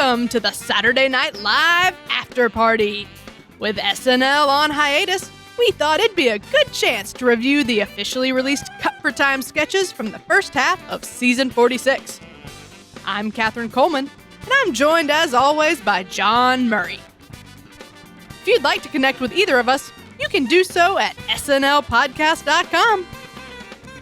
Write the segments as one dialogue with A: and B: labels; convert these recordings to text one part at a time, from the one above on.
A: Welcome to the Saturday Night Live Afterparty. With SNL on hiatus, we thought it'd be a good chance to review the officially released Cut for Time sketches from the first half of Season 46. I'm Catherine Coleman, and I'm joined as always by John Murray. If you'd like to connect with either of us, you can do so at snlpodcast.com.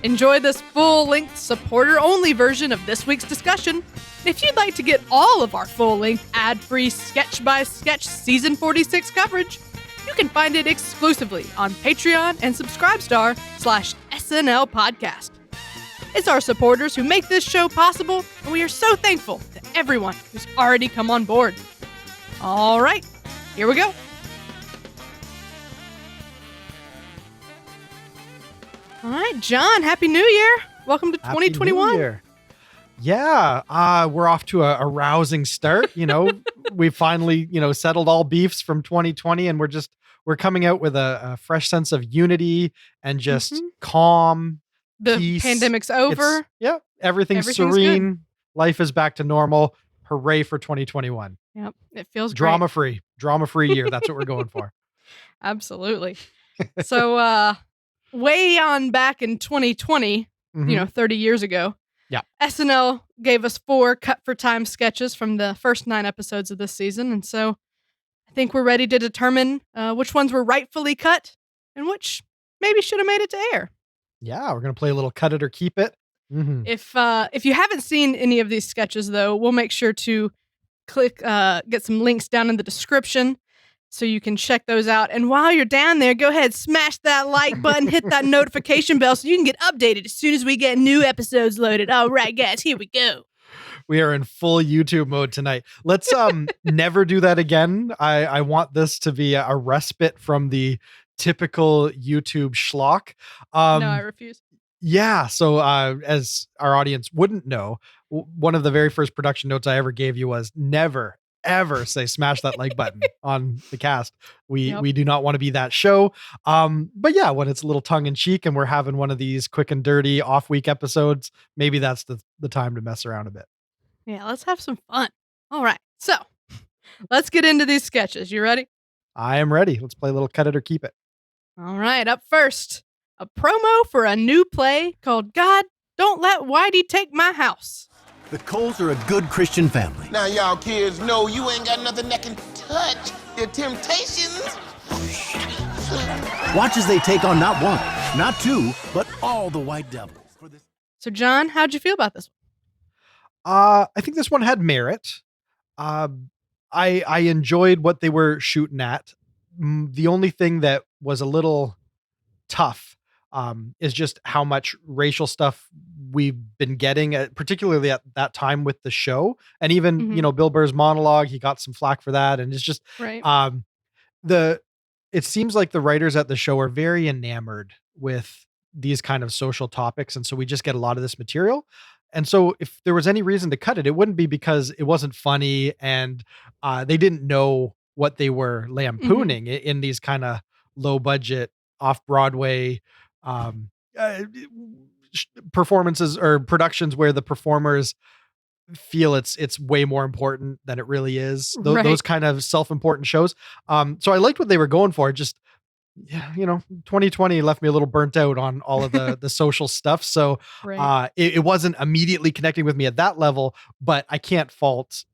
A: Enjoy this full-length, supporter-only version of this week's discussion. If you'd like to get all of our full-length, ad-free, sketch-by-sketch Season 46 coverage, you can find it exclusively on Patreon and Subscribestar/SNL Podcast. It's our supporters who make this show possible, and we are so thankful to everyone who's already come on board. All right, here we go. All right, John, Happy New Year. Welcome to 2021.
B: Happy New Year. Yeah, we're off to a rousing start. We finally, settled all beefs from 2020, and we're coming out with a fresh sense of unity and just calm.
A: The
B: peace.
A: Pandemic's over.
B: Everything's serene. Good. Life is back to normal. Hooray for 2021.
A: Yep, it feels
B: drama-free year. That's what we're going for.
A: Absolutely. So, way on back in 2020, 30 years ago, SNL gave us 4 Cut for Time sketches from the first 9 episodes of this season, and so I think we're ready to determine which ones were rightfully cut and which maybe should have made it to air.
B: Yeah, we're gonna play a little cut it or keep it. Mm-hmm.
A: If you haven't seen any of these sketches, though, we'll make sure to get some links down in the description so you can check those out. And while you're down there, go ahead, smash that like button, hit that notification bell so you can get updated as soon as we get new episodes loaded. All right, guys, here we go.
B: We are in full YouTube mode tonight. Let's never do that again. I want this to be a respite from the typical YouTube schlock.
A: No, I refuse.
B: Yeah, so as our audience wouldn't know, one of the very first production notes I ever gave you was never, ever say smash that like button on the cast. We do not want to be that show. But yeah, when it's a little tongue in cheek and we're having one of these quick and dirty off week episodes, maybe that's the time to mess around a bit.
A: Yeah, let's have some fun. All right, so let's get into these sketches. You ready?
B: I am ready. Let's play a little cut it or keep it.
A: All right, up first, a promo for a new play called God, Don't Let Whitey Take My House.
C: The Coles are a good Christian family.
D: Now y'all kids know you ain't got nothing that can touch your temptations.
C: Watch as they take on not one, not 2, but all the white devils.
A: So John, how'd you feel about this one?
B: I think this one had merit. I enjoyed what they were shooting at. The only thing that was a little tough is just how much racial stuff we've been getting, particularly at that time with the show. And even, Bill Burr's monologue, he got some flack for that. And it's just,
A: right.
B: It seems like the writers at the show are very enamored with these kind of social topics. And so we just get a lot of this material. And so if there was any reason to cut it, it wouldn't be because it wasn't funny and they didn't know what they were lampooning in these kind of low budget off Broadway performances or productions where the performers feel it's way more important than it really is. Those kind of self-important shows. So I liked what they were going for. Just, 2020 left me a little burnt out on all of the social stuff. So it wasn't immediately connecting with me at that level, but I can't fault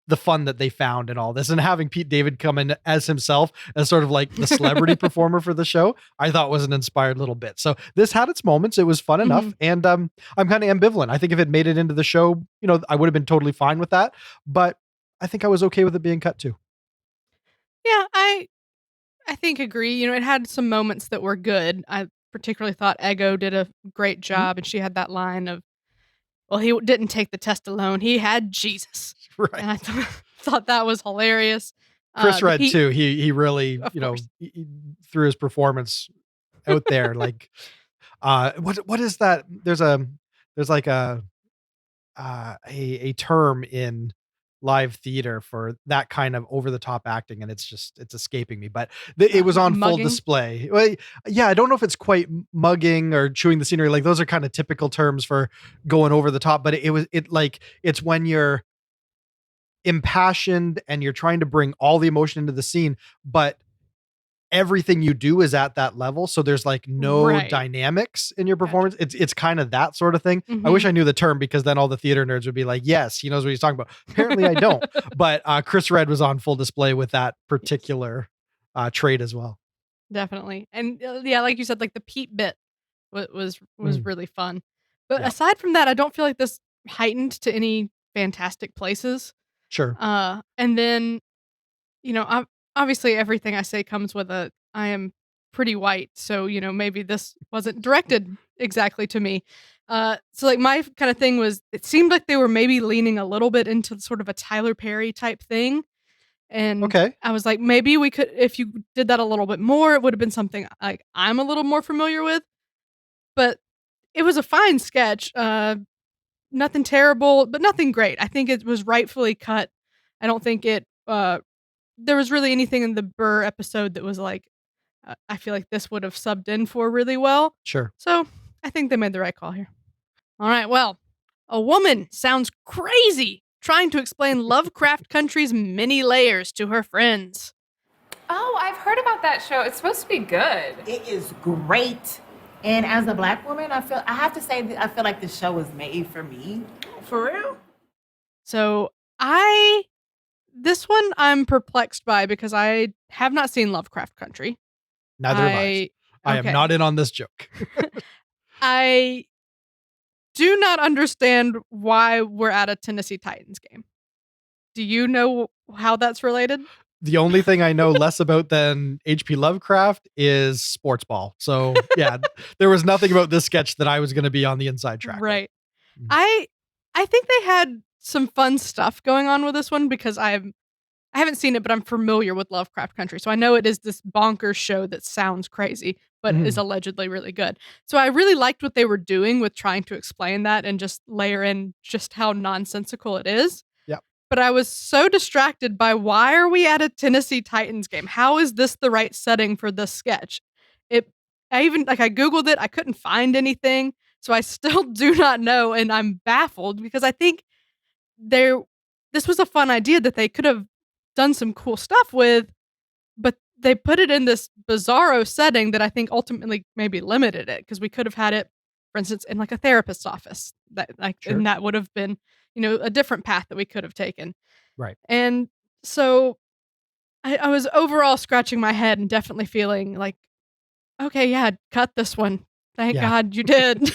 B: the fun that they found in all this, and having Pete David come in as himself as sort of like the celebrity performer for the show, I thought was an inspired little bit. So this had its moments. It was fun enough. And I'm kind of ambivalent. I think if it made it into the show, I would have been totally fine with that, but I think I was okay with it being cut too.
A: Yeah, I think agree. It had some moments that were good. I particularly thought Ego did a great job, and she had that line of, well, he didn't take the test alone. He had Jesus.
B: Right.
A: And I thought that was hilarious.
B: Chris Red too. He really, he threw his performance out there. Like, what is that? There's like a term in live theater for that kind of over the top acting, and it's escaping me, but it was on full display. Well, yeah, I don't know if it's quite mugging or chewing the scenery. Like those are kind of typical terms for going over the top, but it's when you're impassioned and you're trying to bring all the emotion into the scene, but everything you do is at that level. So there's like no
A: Right.
B: dynamics in your performance. It's kind of that sort of thing. I wish I knew the term, because then all the theater nerds would be like, yes, he knows what he's talking about. Apparently I don't, but Chris Redd was on full display with that particular trait as well.
A: Definitely. And yeah, like you said, like the Pete bit was really fun. But
B: Yeah.
A: aside from that, I don't feel like this heightened to any fantastic places.
B: Sure.
A: And then, obviously everything I say comes with I am pretty white, so maybe this wasn't directed exactly to me. So like my kind of thing was, it seemed like they were maybe leaning a little bit into sort of a Tyler Perry type thing. And
B: Okay.
A: I was like, maybe we could, if you did that a little bit more, it would have been something like I'm a little more familiar with. But it was a fine sketch. Nothing terrible, but nothing great. I think it was rightfully cut. I don't think there was really anything in the Burr episode that was like, I feel like this would have subbed in for really well.
B: Sure.
A: So I think they made the right call here. All right, well, a woman sounds crazy trying to explain Lovecraft Country's many layers to her friends.
E: Oh, I've heard about that show. It's supposed to be good.
F: It is great. And as a black woman, I have to say that I feel like the show was made for me.
E: For real?
A: So this one I'm perplexed by, because I have not seen Lovecraft Country.
B: Neither have I. I am not in on this joke.
A: I do not understand why we're at a Tennessee Titans game. Do you know how that's related?
B: The only thing I know less about than H.P. Lovecraft is sports ball. So yeah, there was nothing about this sketch that I was going to be on the inside track.
A: Right.
B: Mm.
A: I think they had some fun stuff going on with this one, because I haven't seen it, but I'm familiar with Lovecraft Country. So I know it is this bonkers show that sounds crazy, but is allegedly really good. So I really liked what they were doing with trying to explain that and just layer in just how nonsensical it is.
B: Yep.
A: But I was so distracted by, why are we at a Tennessee Titans game? How is this the right setting for this sketch? I Googled it. I couldn't find anything. So I still do not know. And I'm baffled, because I think this was a fun idea that they could have done some cool stuff with, but they put it in this bizarro setting that I think ultimately maybe limited it, because we could have had it, for instance, in like a therapist's office, and that would have been, a different path that we could have taken.
B: Right.
A: And so I was overall scratching my head and definitely feeling like, okay, yeah, cut this one. Thank God you did.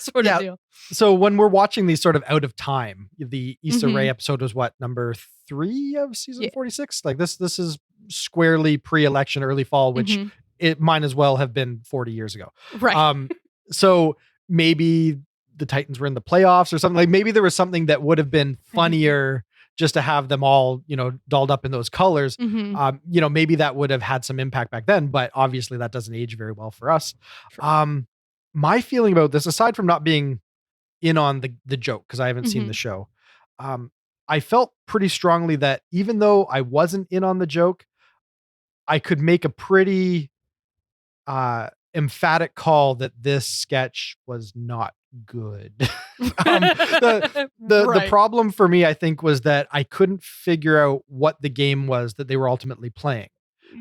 A: sort of deal.
B: So when we're watching these sort of out of time, the Issa Rae episode was what, number 3 of season 46? Like this is squarely pre-election, early fall, which it might as well have been 40 years ago.
A: Right.
B: So maybe the Titans were in the playoffs or something. Like maybe there was something that would have been funnier just to have them all, dolled up in those colors. Maybe that would have had some impact back then, but obviously that doesn't age very well for us. Sure. My feeling about this, aside from not being in on the joke, because I haven't seen the show, I felt pretty strongly that even though I wasn't in on the joke, I could make a pretty emphatic call that this sketch was not good. The problem for me, I think, was that I couldn't figure out what the game was that they were ultimately playing,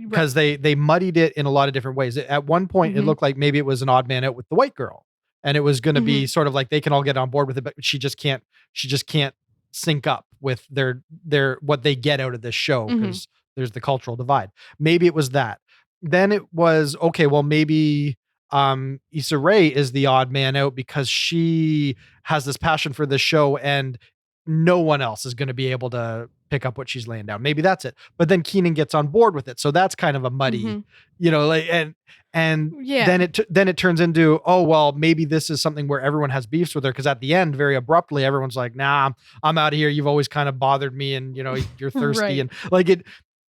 B: because they muddied it in a lot of different ways. At one point, it looked like maybe it was an odd man out with the white girl, and it was going to be sort of like they can all get on board with it, but she just can't sync up with their what they get out of this show, because there's the cultural divide. Maybe it was that. Then it was, okay, well, maybe Issa Rae is the odd man out because she has this passion for this show and no one else is going to be able to pick up what she's laying down. Maybe that's it. But then Keenan gets on board with it. So that's kind of a muddy, then it turns into, oh, well, maybe this is something where everyone has beefs with her. Cause at the end, very abruptly, everyone's like, nah, I'm out of here. You've always kind of bothered me and you're thirsty. And like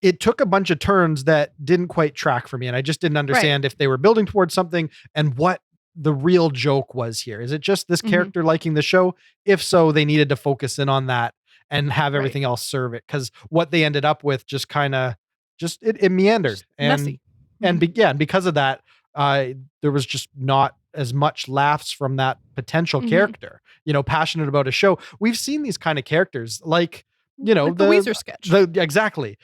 B: it took a bunch of turns that didn't quite track for me. And I just didn't understand if they were building towards something and what the real joke was here. Is it just this character liking the show? If so, they needed to focus in on that and have everything else serve it. Cause what they ended up with just kind of it meandered and because of that, there was just not as much laughs from that potential character, passionate about a show. We've seen these kind of characters like
A: Like the Weezer sketch.
B: Exactly.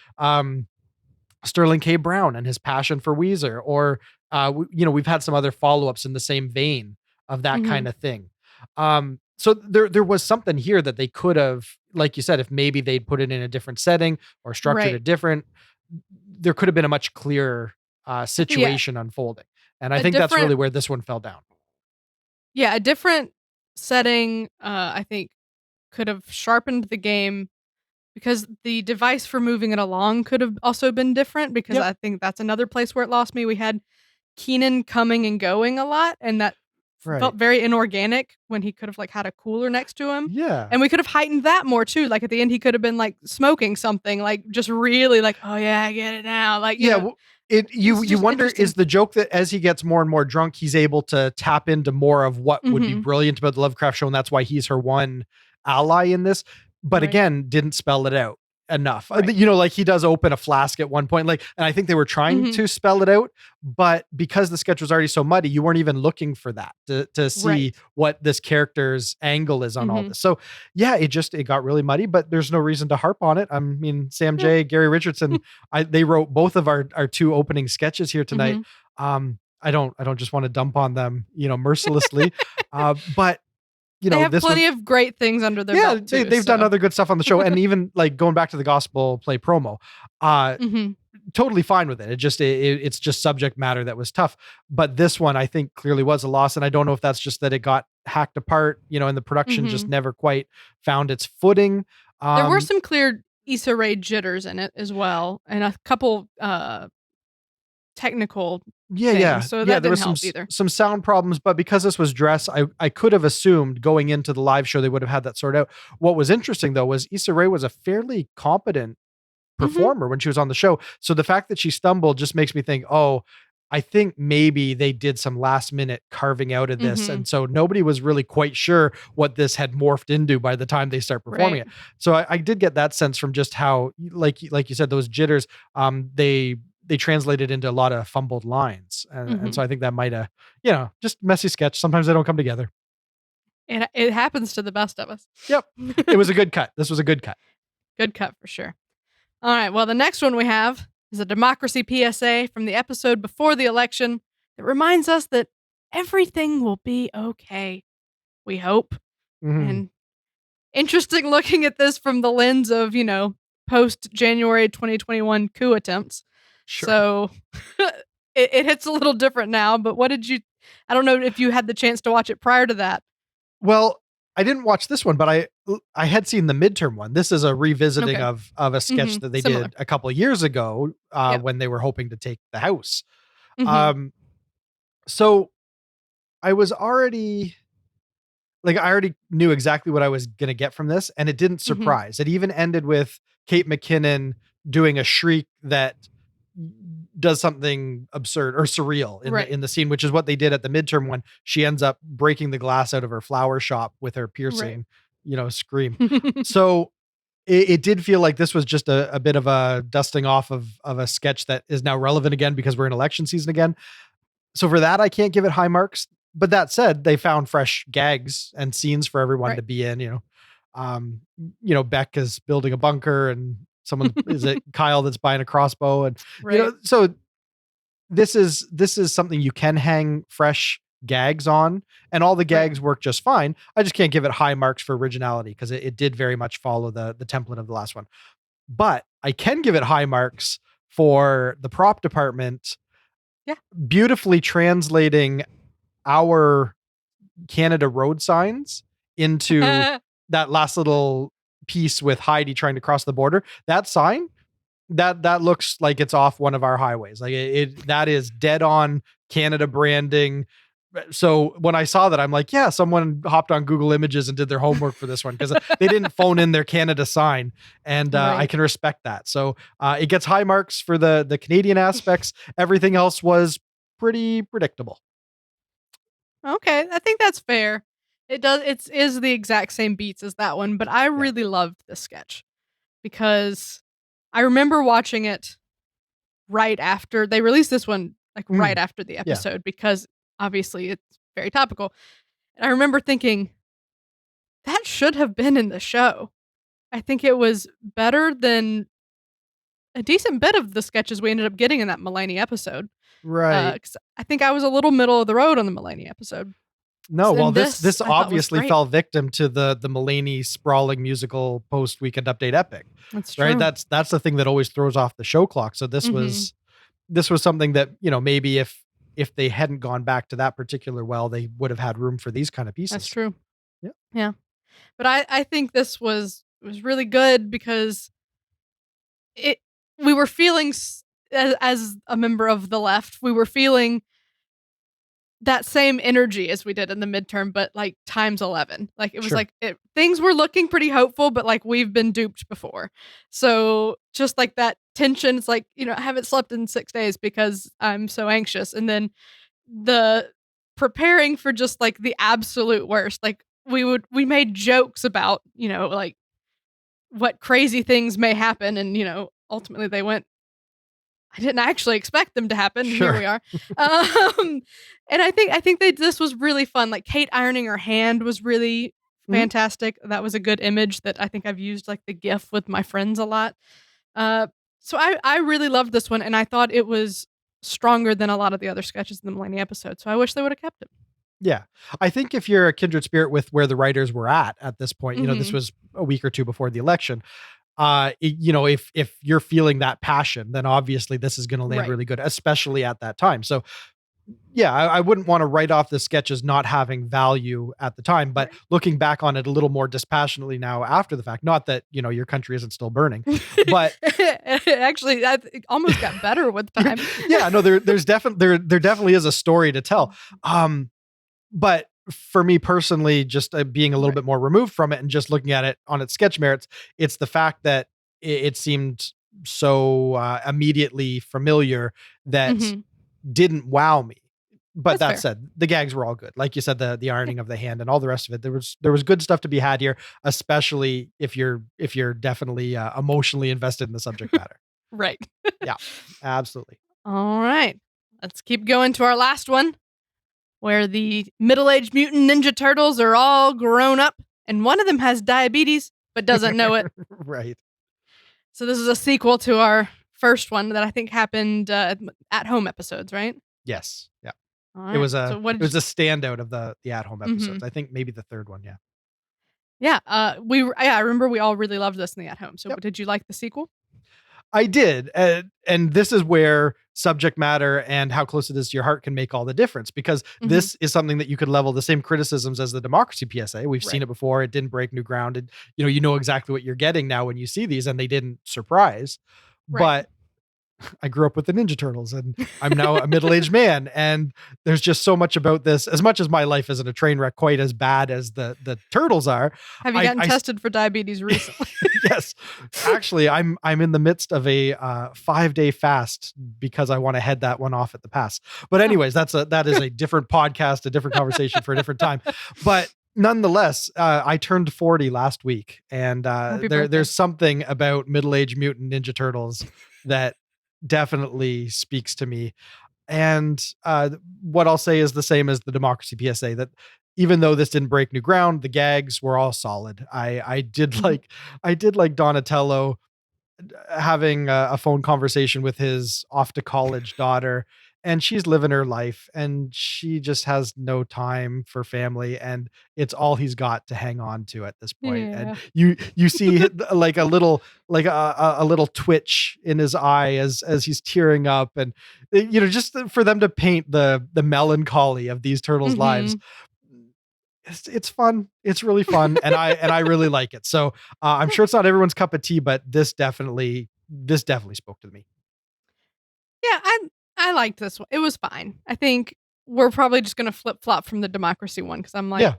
B: Sterling K. Brown and his passion for Weezer, or we've had some other follow-ups in the same vein of that kind of thing. So there was something here that they could have, like you said, if maybe they'd put it in a different setting or structured it different, there could have been a much clearer situation unfolding. And I think that's really where this one fell down.
A: Yeah, a different setting, I think, could have sharpened the game, because the device for moving it along could have also been different, because I think that's another place where it lost me. We had Keenan coming and going a lot, and that felt very inorganic when he could have like had a cooler next to him.
B: Yeah.
A: And we could have heightened that more too. Like at the end, he could have been like smoking something, like just really like, oh yeah, I get it now. Like,
B: you wonder, is the joke that as he gets more and more drunk, he's able to tap into more of what would be brilliant about the Lovecraft show, and that's why he's her one ally in this. But again, didn't spell it out enough. Like he does open a flask at one point, like, and I think they were trying to spell it out, but because the sketch was already so muddy, you weren't even looking for that to see what this character's angle is on all this. So yeah, it got really muddy, but there's no reason to harp on it. I mean, Sam J, Gary Richardson, they wrote both of our two opening sketches here tonight. I don't just want to dump on them, mercilessly. But
A: they have plenty of great things under their belt too.
B: They've done other good stuff on the show, and even like going back to the gospel play promo, totally fine with it. It's just subject matter that was tough. But this one, I think, clearly was a loss, and I don't know if that's just that it got hacked apart, and the production just never quite found its footing.
A: There were some clear Issa Rae jitters in it as well, and a couple technical things, so that didn't help either.
B: Some sound problems, but because this was dress, I could have assumed going into the live show they would have had that sorted out. What was interesting though was Issa Rae was a fairly competent performer when she was on the show, so the fact that she stumbled just makes me think, I think maybe they did some last minute carving out of this, and so nobody was really quite sure what this had morphed into by the time they start performing it. So I did get that sense from just how, like you said, those jitters, they translated into a lot of fumbled lines. And so I think that might have, just messy sketch. Sometimes they don't come together.
A: And it happens to the best of us.
B: Yep. It was a good cut. This was a good cut.
A: Good cut for sure. All right. Well, the next one we have is a democracy PSA from the episode before the election that reminds us that everything will be okay. We hope. And interesting looking at this from the lens of, post January 2021 coup attempts.
B: Sure.
A: So it hits a little different now, but I don't know if you had the chance to watch it prior to that.
B: Well, I didn't watch this one, but I had seen the midterm one. This is a revisiting of a sketch that they did a couple of years ago when they were hoping to take the House. So I already knew exactly what I was going to get from this, and it didn't surprise. It even ended with Kate McKinnon doing a shriek that does something absurd or surreal in the scene, which is what they did at the midterm when she ends up breaking the glass out of her flower shop with her piercing, scream. So it did feel like this was just a bit of a dusting off of a sketch that is now relevant again because we're in election season again. So for that, I can't give it high marks. But that said, they found fresh gags and scenes for everyone to be in. Beck is building a bunker, and someone is it Kyle that's buying a crossbow, and so this is something you can hang fresh gags on, and all the gags work just fine. I just can't give it high marks for originality because it did very much follow the template of the last one. But I can give it high marks for the prop department beautifully translating our Canada road signs into that last little piece with Heidi trying to cross the border. That sign, that looks like it's off one of our highways. Like that is dead on Canada branding. So when I saw that, I'm like, yeah, someone hopped on Google Images and did their homework for this one because they didn't phone in their Canada sign, and I can respect that. So it gets high marks for the Canadian aspects. Everything else was pretty predictable.
A: Okay, I think that's fair. It is the exact same beats as that one, but I really loved this sketch because I remember watching it right after they released this one, like right after the episode, because obviously it's very topical. And I remember thinking that should have been in the show. I think it was better than a decent bit of the sketches we ended up getting in that Mulaney episode.
B: Right.
A: 'Cause I think I was a little middle of the road on the Mulaney episode.
B: No, well,
A: And
B: this
A: I thought was
B: obviously
A: great.
B: fell victim to the Mulaney sprawling musical post Weekend Update epic,
A: That's true.
B: right? That's the thing that always throws off the show clock. So this was something that, maybe if they hadn't gone back to that particular well, they would have had room for these kind of pieces.
A: That's true.
B: Yeah.
A: Yeah. But I think this was really good because we were feeling as a member of the left, we were feeling that same energy as we did in the midterm, but like times 11. Like it was
B: Sure.
A: like things were looking pretty hopeful, but like we've been duped before. So just like that tension, it's like, I haven't slept in 6 days because I'm so anxious. And then the preparing for just like the absolute worst. Like we made jokes about, like what crazy things may happen. And, ultimately they went, I didn't actually expect them to happen.
B: Sure.
A: Here we are. And I think this was really fun. Like Kate ironing her hand was really fantastic. That was a good image that I think I've used like the GIF with my friends a lot. So I really loved this one, and I thought it was stronger than a lot of the other sketches in the Mulaney episode. So I wish they would have kept it.
B: Yeah. I think if you're a kindred spirit with where the writers were at this point, this was a week or two before the election. If you're feeling that passion, then obviously this is going to land really good, especially at that time. So yeah, I wouldn't want to write off the sketches not having value at the time, but looking back on it a little more dispassionately now after the fact, not that, your country isn't still burning, but
A: actually that it almost got better with time.
B: Yeah, no, there definitely is a story to tell. But for me personally, just being a little bit more removed from it and just looking at it on its sketch merits, it's the fact that it seemed so immediately familiar that didn't wow me. But that said, the gags were all good. Like you said, the ironing of the hand and all the rest of it. There was good stuff to be had here, especially if you're definitely emotionally invested in the subject matter.
A: Right.
B: Yeah, absolutely.
A: All right. Let's keep going to our last one, where the middle-aged mutant ninja turtles are all grown up and one of them has diabetes but doesn't know it.
B: Right.
A: So this is a sequel to our first one that I think happened at home episodes, right?
B: Yes. Yeah.
A: All right.
B: It was a standout of the at home episodes. I think maybe the third one. Yeah.
A: Yeah. I remember we all really loved this in the at home. So did you like the sequel?
B: I did. And this is where subject matter and how close it is to your heart can make all the difference, because this is something that you could level the same criticisms as the democracy PSA. We've seen it before. It didn't break new ground. And, you know exactly what you're getting now when you see these, and they didn't surprise. But I grew up with the Ninja Turtles and I'm now a middle-aged man. And there's just so much about this. As much as my life isn't a train wreck quite as bad as the Turtles are.
A: Have you gotten tested for diabetes recently?
B: Yes. Actually, I'm in the midst of a 5-day fast because I want to head that one off at the pass. But anyways, that is a different podcast, a different conversation for a different time. But nonetheless, I turned 40 last week, and there's something about middle-aged mutant Ninja Turtles that definitely speaks to me. And what I'll say is the same as the democracy PSA, that even though this didn't break new ground, the gags were all solid. I did like Donatello having a phone conversation with his off to college daughter, and she's living her life and she just has no time for family, and it's all he's got to hang on to at this point.
A: Yeah.
B: And you see like a little twitch in his eye as he's tearing up, and just for them to paint the melancholy of these turtles' lives. It's fun. It's really fun. And I really like it. So I'm sure it's not everyone's cup of tea, but this definitely spoke to me.
A: Yeah, I liked this one. It was fine. I think we're probably just going to flip-flop from the democracy one, because I'm like,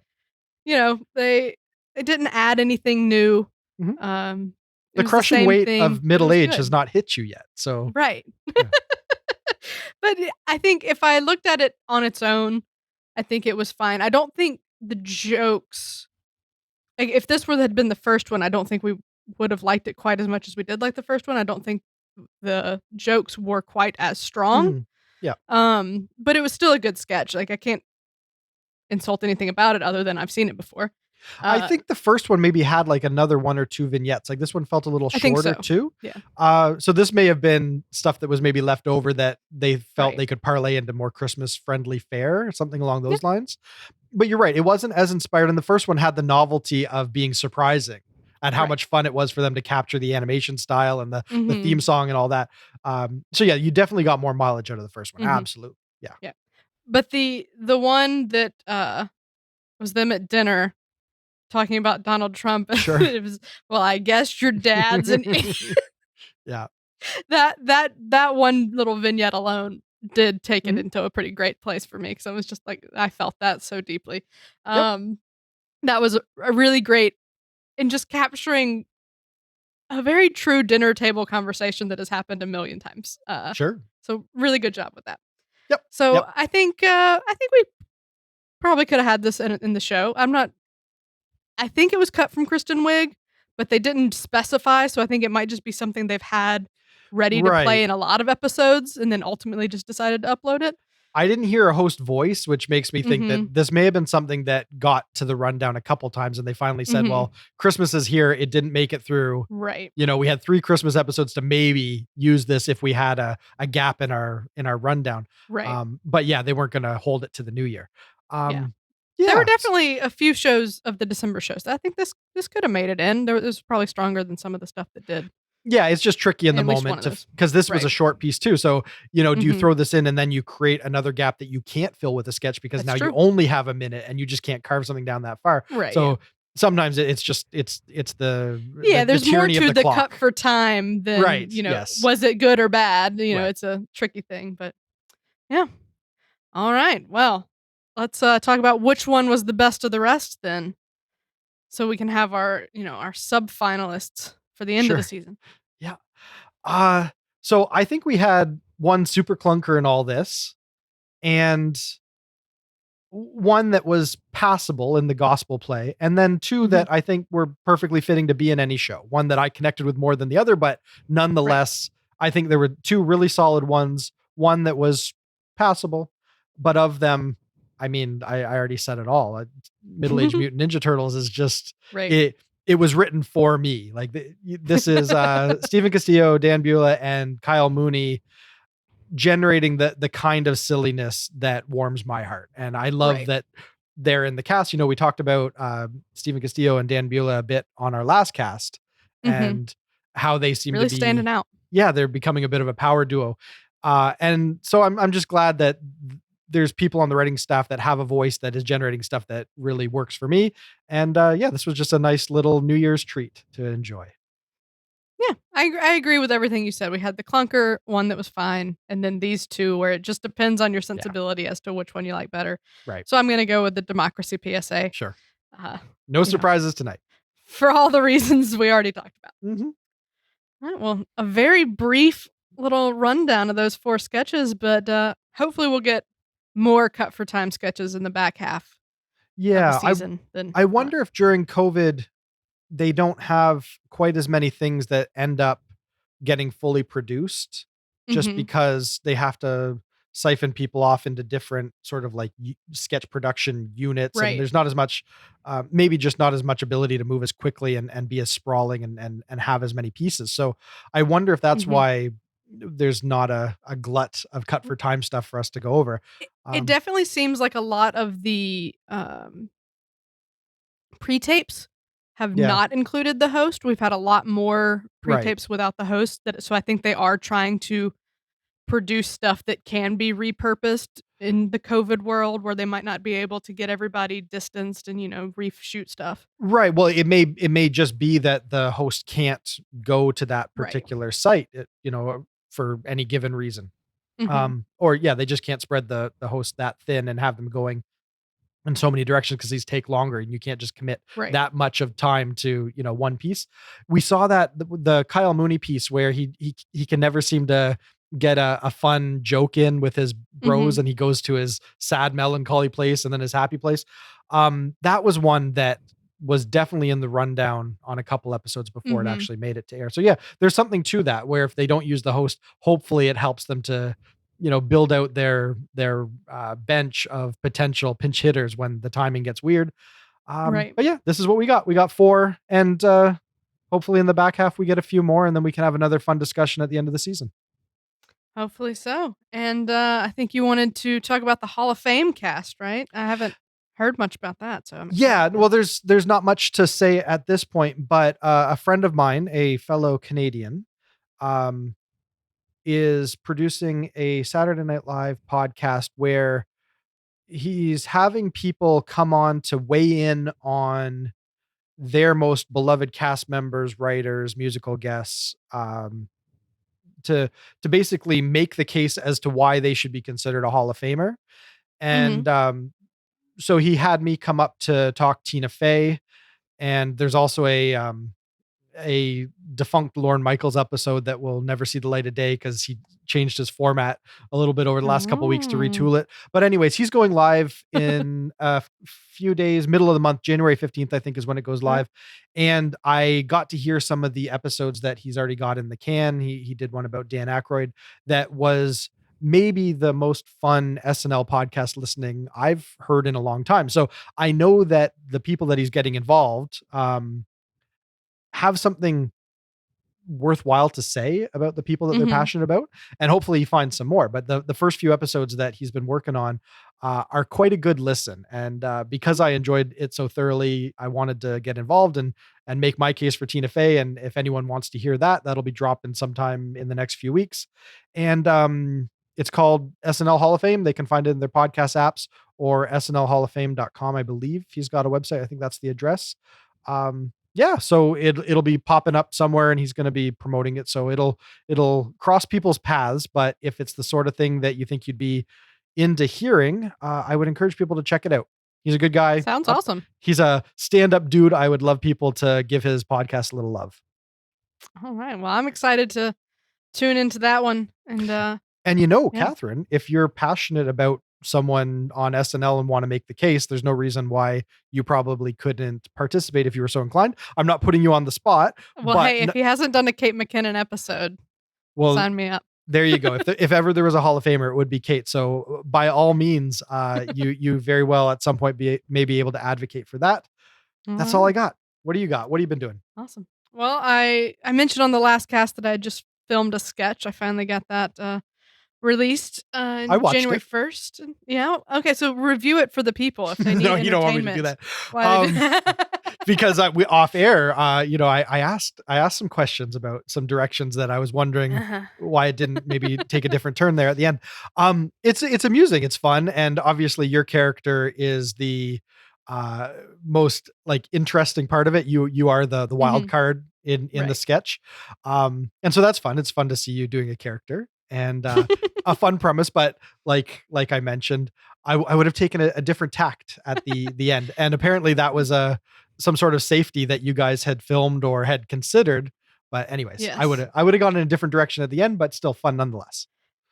A: they didn't add anything new.
B: The crushing weight of middle age has not hit you yet. So
A: right. Yeah. But I think if I looked at it on its own, I think it was fine. I don't think the jokes, like if this had been the first one, I don't think we would have liked it quite as much as we did like the first one. I don't think the jokes were quite as strong.
B: Yeah.
A: But it was still a good sketch. Like I can't insult anything about it other than I've seen it before.
B: I think the first one maybe had like another 1 or 2 vignettes. Like this one felt a little
A: I think
B: shorter
A: so.
B: too.
A: Yeah.
B: So this may have been stuff that was maybe left over that they felt
A: Right.
B: they could parlay into more Christmas friendly fare or something along those
A: Yeah.
B: lines. But you're right. It wasn't as inspired. And the first one had the novelty of being surprising and how
A: Right.
B: much fun it was for them to capture the animation style and the
A: Mhm.
B: theme song and all that. So yeah, you definitely got more mileage out of the first one.
A: Mhm.
B: Absolutely. Yeah.
A: Yeah. But the one that was them at dinner talking about Donald Trump.
B: Sure.
A: It was, well, I guess your dad's an idiot.
B: Yeah.
A: That one little vignette alone did take it
B: Mhm.
A: into a pretty great place for me because I was just like, I felt that so deeply.
B: Yep.
A: That was a really great in just capturing a very true dinner table conversation that has happened a million times.
B: Sure.
A: So really good job with that.
B: Yep.
A: So
B: Yep.
A: I think we probably could have had this in the show. I think it was cut from Kristen Wiig, but they didn't specify, so I think it might just be something they've had ready to play
B: Right.
A: in a lot of episodes and then ultimately just decided to upload it.
B: I didn't hear a host voice, which makes me think that this may have been something that got to the rundown a couple times and they finally said, well, Christmas is here. It didn't make it through.
A: Right.
B: You know, we had 3 Christmas episodes to maybe use this if we had a gap in our rundown.
A: Right.
B: But yeah, they weren't going to hold it to the new year.
A: Yeah.
B: Yeah.
A: There were definitely a few shows of the December shows. I think this could have made it in. It was probably stronger than some of the stuff that did.
B: Yeah, it's just tricky in the
A: At least
B: moment
A: one of those.
B: because this was a
A: Right.
B: short piece too. So, you know, do you
A: Mhm.
B: throw this in and then you create another gap that you can't fill with a sketch because
A: That's
B: now you
A: true.
B: only have a minute and you just can't carve something down that far.
A: Right.
B: So sometimes it's just it's the
A: Yeah,
B: the
A: there's more
B: tyranny of
A: to
B: the
A: the
B: clock.
A: cut for time than,
B: Right,
A: you know,
B: yes.
A: was it good or bad? You know,
B: Right.
A: it's a tricky thing, but yeah. All right. Well, let's talk about which one was the best of the rest then. So we can have our, our sub finalists for the end of the
B: Sure.
A: season.
B: Yeah. So I think we had one super clunker in all this and one that was passable in the gospel play, and then 2 that I think were perfectly fitting to be in any show. One that I connected with more than the other, but nonetheless, I think there were 2 really solid ones. One that was passable, but of them, I mean, I already said it all. Middle-aged Mutant Ninja Turtles is just
A: Right.
B: it was written for me. Like this is Stephen Castillo, Dan Beulah, and Kyle Mooney generating the kind of silliness that warms my heart. And I love
A: Right.
B: that they're in the cast. You know, we talked about Stephen Castillo and Dan Beulah a bit on our last cast and how they seem
A: Really
B: to be
A: standing out.
B: Yeah, they're becoming a bit of a power duo. And so I'm just glad that there's people on the writing staff that have a voice that is generating stuff that really works for me. And yeah, this was just a nice little New Year's treat to enjoy.
A: Yeah, I agree with everything you said. We had the clunker one that was fine, and then these 2 where it just depends on your sensibility as to which one you like better.
B: Right.
A: So I'm going to go with the democracy PSA.
B: Sure.
A: Uh,
B: No surprises tonight.
A: for all the reasons we already talked about.
B: Mm-hmm.
A: All right, well, a very brief little rundown of those 4 sketches, but hopefully we'll get more cut for time sketches in the back half
B: Yeah,
A: of the season.
B: I wonder if during COVID they don't have quite as many things that end up getting fully produced just because they have to siphon people off into different sort of like sketch production units.
A: Right.
B: And there's not as much, maybe just not as much ability to move as quickly and be as sprawling and have as many pieces. So I wonder if that's why there's not a glut of cut for time stuff for us to go over.
A: It definitely seems like a lot of the pre-tapes have not included the host. We've had a lot more pre-tapes without the host. So I think they are trying to produce stuff that can be repurposed in the COVID world where they might not be able to get everybody distanced and, reshoot stuff.
B: Right. Well, it may just be that the host can't go to that particular site, for any given reason. Or they just can't spread the host that thin and have them going in so many directions because these take longer and you can't just commit that much of time to, one piece. We saw that the Kyle Mooney piece where he can never seem to get a fun joke in with his bros and he goes to his sad melancholy place and then his happy place. That was one that was definitely in the rundown on a couple episodes before it actually made it to air. So yeah, there's something to that where if they don't use the host, hopefully it helps them to, build out their bench of potential pinch hitters when the timing gets weird.
A: Right.
B: But yeah, this is what we got. We got 4, and hopefully in the back half we get a few more, and then we can have another fun discussion at the end of the season.
A: Hopefully so. And I think you wanted to talk about the Hall of Fame cast, right? I haven't heard much about that, so I'm
B: Yeah,
A: excited.
B: well, there's not much to say at this point, but a friend of mine, a fellow Canadian, um, is producing a Saturday Night Live podcast where he's having people come on to weigh in on their most beloved cast members, writers, musical guests, to basically make the case as to why they should be considered a Hall of Famer.
A: Mhm.
B: And so he had me come up to talk Tina Fey, and there's also a defunct Lorne Michaels episode that will never see the light of day because he changed his format a little bit over the last couple weeks to
A: Oh.
B: retool it. But anyways, he's going live in a few days, middle of the month, January 15th, I think is when it goes
A: Right.
B: live. And I got to hear some of the episodes that he's already got in the can. He did one about Dan Aykroyd that was maybe the most fun SNL podcast listening I've heard in a long time. So I know that the people that he's getting involved, have something worthwhile to say about the people that they're
A: Mhm.
B: passionate about, and hopefully he finds some more. But the first few episodes that he's been working on are quite a good listen, and because I enjoyed it so thoroughly, I wanted to get involved and make my case for Tina Fey. And if anyone wants to hear that, that'll be dropping sometime in the next few weeks. And it's called SNL Hall of Fame. They can find it in their podcast apps or snlhalloffame.com. I believe he's got a website. I think that's the address. Yeah, so it'll be popping up somewhere, and he's going to be promoting it. So it'll cross people's paths. But if it's the sort of thing that you think you'd be into hearing, I would encourage people to check it out. He's a good guy.
A: Sounds awesome.
B: He's a stand-up dude. I would love people to give his podcast a little love.
A: All right. Well, I'm excited to tune into that one. And
B: And
A: yeah.
B: Catherine, if you're passionate about someone on SNL and want to make the case, there's no reason why you probably couldn't participate if you were so inclined. I'm not putting you on the spot,
A: Well,
B: but
A: hey, if he hasn't done a Kate McKinnon episode,
B: well,
A: sign me up.
B: there you go. If ever there was a Hall of Famer, it would be Kate. So by all means, you very well at some point may be able to advocate for that. That's all I
A: right.
B: got. What do you got? What have you been doing?
A: Awesome. Well, I mentioned on the last cast that I just filmed a sketch. I finally got that released
B: I watched
A: January
B: it.
A: 1st. Yeah. Okay. So review it for the people if they need
B: No, you don't want me to do
A: entertainment.
B: that.
A: Why did-
B: Because we off air, I asked some questions about some directions that I was wondering
A: Uh-huh.
B: why it didn't maybe take a different turn there at the end. It's amusing, it's fun, and obviously your character is the most like interesting part of it. You are the wild
A: Mhm.
B: card in the
A: Right.
B: sketch, and so that's fun. It's fun to see you doing a character, and a fun premise. But like I mentioned, I would have taken a different tact at the end, and apparently that was some sort of safety that you guys had filmed or had considered. But anyways,
A: Yes.
B: I would have gone in a different direction at the end, but still fun nonetheless.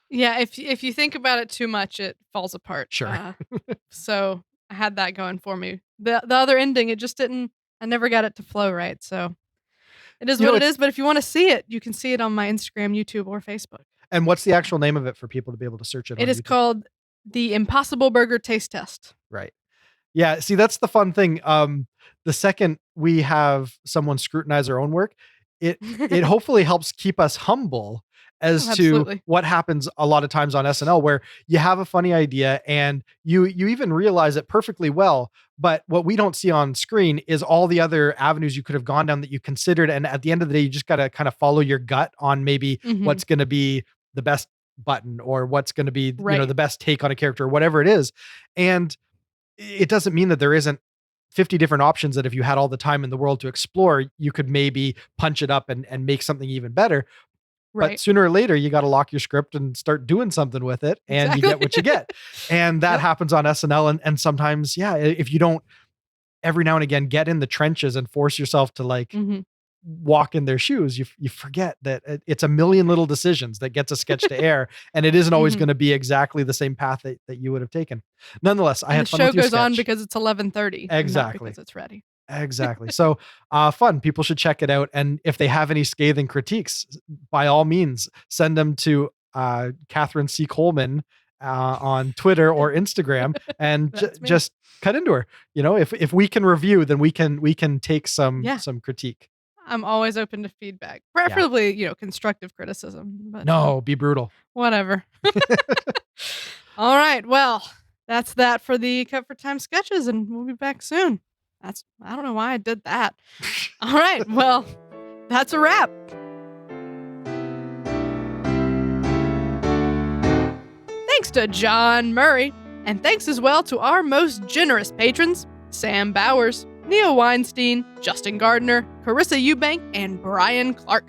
A: Yeah. If you think about it too much, it falls apart.
B: Sure.
A: So I had that going for me. The other ending, it just didn't. I never got it to flow right. So it is
B: You know,
A: what it
B: it's-
A: is. But if you want to see it, you can see it on my Instagram, YouTube, or Facebook.
B: And what's the actual name of it for people to be able to search it on
A: It is
B: YouTube?
A: called the Impossible Burger Taste Test.
B: Right. Yeah, see, that's the fun thing. The second we have someone scrutinize our own work, it hopefully helps keep us humble as to
A: Absolutely.
B: what happens a lot of times on SNL, where you have a funny idea and you even realize it perfectly well, but what we don't see on screen is all the other avenues you could have gone down that you considered. And at the end of the day, you just got to kind of follow your gut on maybe
A: Mhm.
B: what's going to be the best button or what's going to be
A: Right.
B: the best take on a character or whatever it is. And it doesn't mean that there isn't 50 different options that if you had all the time in the world to explore, you could maybe punch it up and make something even better.
A: Right.
B: But sooner or later, you got to lock your script and start doing something with it, and you get what you get. And that
A: Yep.
B: happens on SNL. And sometimes, yeah, if you don't every now and again get in the trenches and force yourself to like
A: Mhm.
B: walk in their shoes, you forget that it's a million little decisions that gets a sketch to air, and it isn't always
A: Mhm.
B: going to be exactly the same path that you would have taken. Nonetheless, I
A: And
B: had
A: the
B: fun
A: show
B: with your
A: goes on
B: sketch.
A: because it's 11:30.
B: Exactly.
A: Not because it's ready.
B: Exactly. So, fun. People should check it out. And if they have any scathing critiques, by all means, send them to Catherine C. Coleman on Twitter or Instagram and
A: That's me.
B: just cut into her. If we can review, then we can take some critique.
A: I'm always open to feedback, preferably, constructive criticism. But
B: No, be brutal.
A: whatever. All right. Well, that's that for the Cut for Time sketches, and we'll be back soon. I don't know why I did that. All right. Well, that's a wrap. Thanks to John Murray, and thanks as well to our most generous patrons, Sam Bowers, Neil Weinstein, Justin Gardner, Carissa Eubank, and Brian Clark.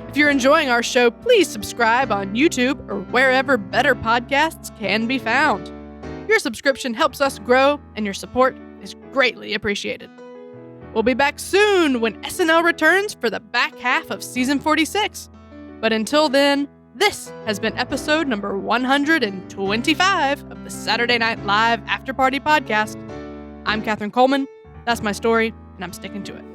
A: If you're enjoying our show, please subscribe on YouTube or wherever better podcasts can be found. Your subscription helps us grow, and your support is greatly appreciated. We'll be back soon when SNL returns for the back half of season 46. But until then, this has been episode number 125 of the Saturday Night Live Afterparty podcast. I'm Catherine Coleman. That's my story, and I'm sticking to it.